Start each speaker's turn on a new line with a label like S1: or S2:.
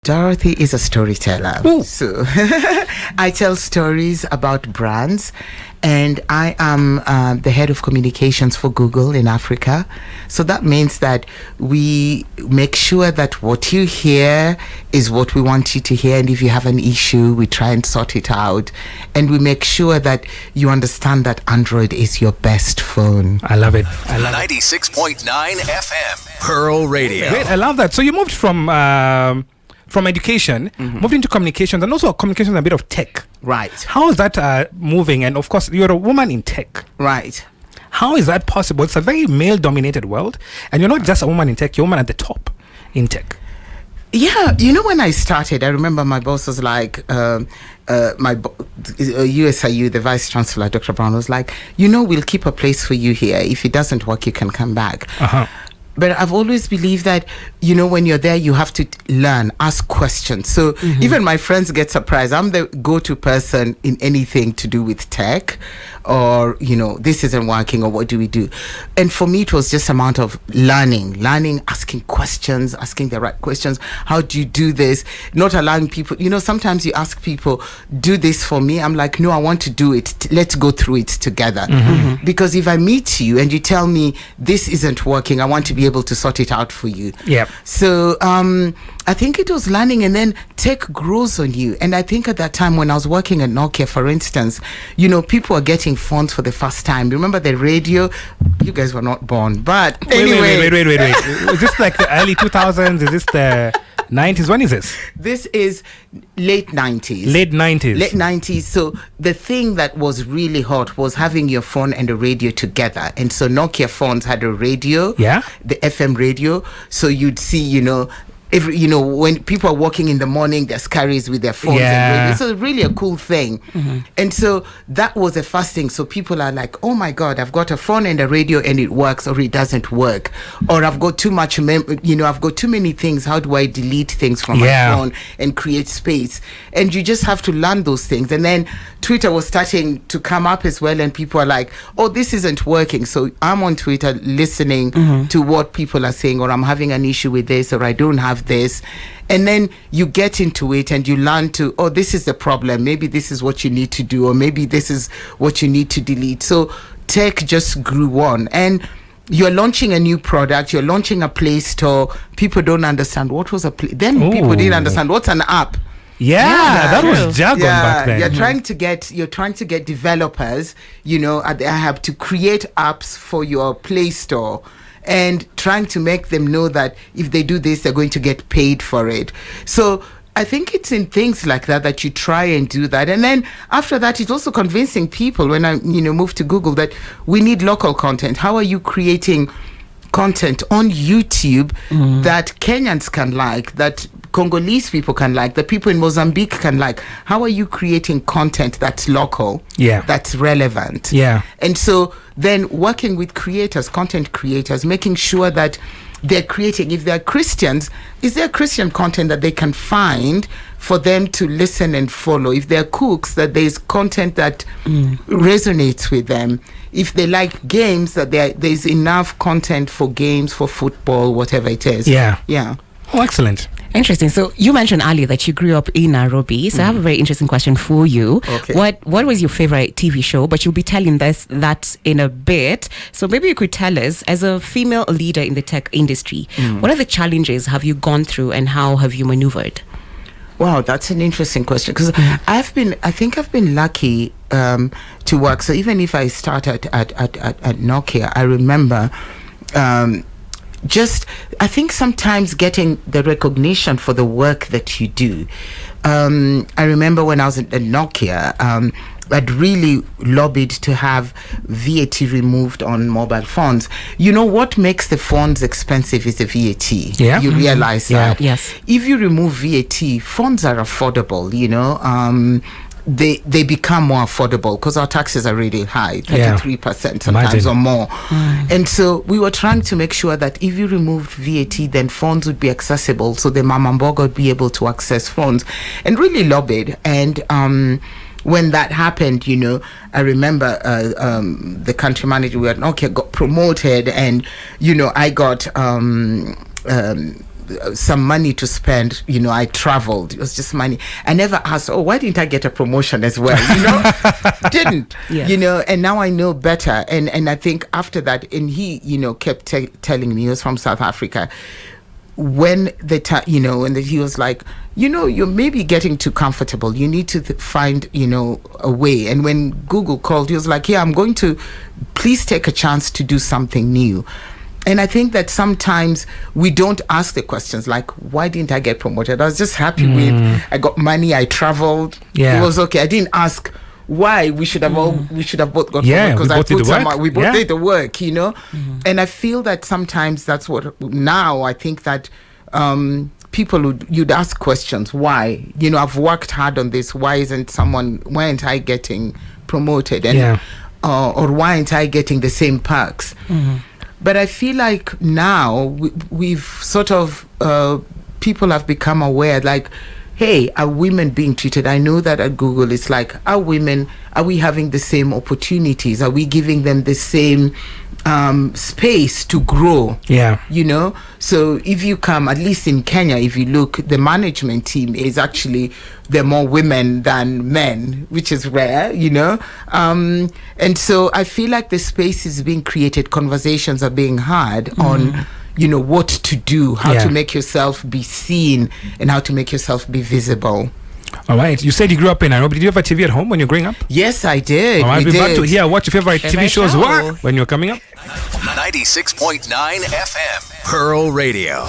S1: Dorothy is a storyteller.
S2: Ooh.
S1: So I tell stories about brands, and I am the head of communications for Google in Africa. So that means that we make sure that what you hear is what we want you to hear, and if you have an issue, we try and sort it out, and we make sure that you understand that Android is your best phone.
S2: I love it.
S3: 96.9 FM, Pearl Radio.
S2: Great, I love that. So you moved from education, moved into communications, and also communications and a bit of tech.
S1: Right.
S2: How is that moving? And of course, you're a woman in tech.
S1: Right.
S2: How is that possible? It's a very male-dominated world, and you're not just a woman in tech, you're a woman at the top in tech.
S1: Yeah, when I started, I remember my boss was like, USIU, the vice chancellor, Dr. Brown, was like, we'll keep a place for you here. If it doesn't work, you can come back. But I've always believed that, when you're there, you have to learn, ask questions. So even my friends get surprised. I'm the go-to person in anything to do with tech, or, this isn't working, or what do we do? And for me, it was just amount of learning, asking questions, asking the right questions. How do you do this? Not allowing people, sometimes you ask people, do this for me. I'm like, no, I want to do it. Let's go through it together. Because if I meet you and you tell me this isn't working, I want to be able to sort it out for you.
S2: Yep.
S1: So I think it was learning, and then tech grows on you. And I think at that time when I was working at Nokia, for instance, people are getting phones for the first time. Remember the radio? You guys were not born, but anyway.
S2: Wait. Is this like the early 2000s? Is this the 90s? When is this?
S1: This is late 90s.
S2: Late 90s.
S1: Late 90s. So the thing that was really hot was having your phone and a radio together. And so Nokia phones had a radio, the FM radio. So you'd see, when people are walking in the morning, there's carriers with their phones and radio. So it's really a cool thing. And so that was the first thing. So people are like, oh my God, I've got a phone and a radio and it works, or it doesn't work. Or I've got too much, I've got too many things. How do I delete things from my phone and create space? And you just have to learn those things. And then Twitter was starting to come up as well. And people are like, oh, this isn't working. So I'm on Twitter listening to what people are saying, or I'm having an issue with this, or I don't have this. And then you get into it and you learn to, oh, this is the problem, maybe this is what you need to do, or maybe this is what you need to delete. So tech just grew on, and you're launching a new product, you're launching a Play Store. People don't understand what was a play. Then people didn't understand what's an app.
S2: That was jargon back then.
S1: You're trying to get developers, I have to create apps for your Play Store, and trying to make them know that if they do this, they're going to get paid for it. So I think it's in things like that you try and do that. And then after that, it's also convincing people, when I moved to Google, that we need local content. How are you creating content on YouTube that Kenyans can like, that Congolese people can like, the people in Mozambique can like? How are you creating content that's local, that's relevant? And so then working with creators, content creators, making sure that they're creating, if they're Christians, is there Christian content that they can find for them to listen and follow? If they're cooks, that there's content that resonates with them. If they like games, that there's enough content for games, for football, whatever it is.
S2: Oh, excellent.
S4: Interesting. So you mentioned earlier that you grew up in Nairobi. So I have a very interesting question for you.
S1: Okay.
S4: What was your favorite TV show? But you'll be telling that in a bit. So maybe you could tell us, as a female leader in the tech industry, what are the challenges have you gone through, and how have you maneuvered?
S1: Wow, that's an interesting question, because I think I've been lucky to work. So even if I started at Nokia, I remember I think sometimes getting the recognition for the work that you do. I remember when I was at Nokia, I'd really lobbied to have VAT removed on mobile phones. What makes the phones expensive is the VAT. You realize that.
S4: Yes.
S1: If you remove VAT, phones are affordable, they become more affordable because our taxes are really high, 33% sometimes or more. And so we were trying to make sure that if you removed VAT, then phones would be accessible, so the mama mboga would be able to access phones, and really lobbied. And when that happened, I remember the country manager we at Nokia got promoted, and I got some money to spend, I traveled. It was just money. I never asked, why didn't I get a promotion as well? Didn't. Yes. And now I know better. And I think after that, and he, kept telling me, he was from South Africa, when he was like, you're maybe getting too comfortable. You need to find, a way. And when Google called, he was like, I'm going to please take a chance to do something new. And I think that sometimes we don't ask the questions like, why didn't I get promoted? I was just happy I got money, I traveled. Yeah. It was okay. I didn't ask why we should have both got promoted, because we both did the work, And I feel that sometimes that's what now I think that people you'd ask questions, why? I've worked hard on this. Why aren't I getting promoted? And or why aren't I getting the same perks? But I feel like now we've sort of, people have become aware, like, hey, are women being treated? I know that at Google it's like, are we having the same opportunities? Are we giving them the same space to grow?
S2: Yeah.
S1: So if you come, at least in Kenya, if you look, the management team is actually, there are more women than men, which is rare, and so I feel like the space is being created, conversations are being had on what to do, how to make yourself be seen, and how to make yourself be visible.
S2: All right. You said you grew up in Nairobi. Did you have a TV at home when you were growing up?
S1: Yes, I did.
S2: All right. We're about to hear what your favorite TV shows were when you were coming up.
S3: 96.9 FM, Pearl Radio.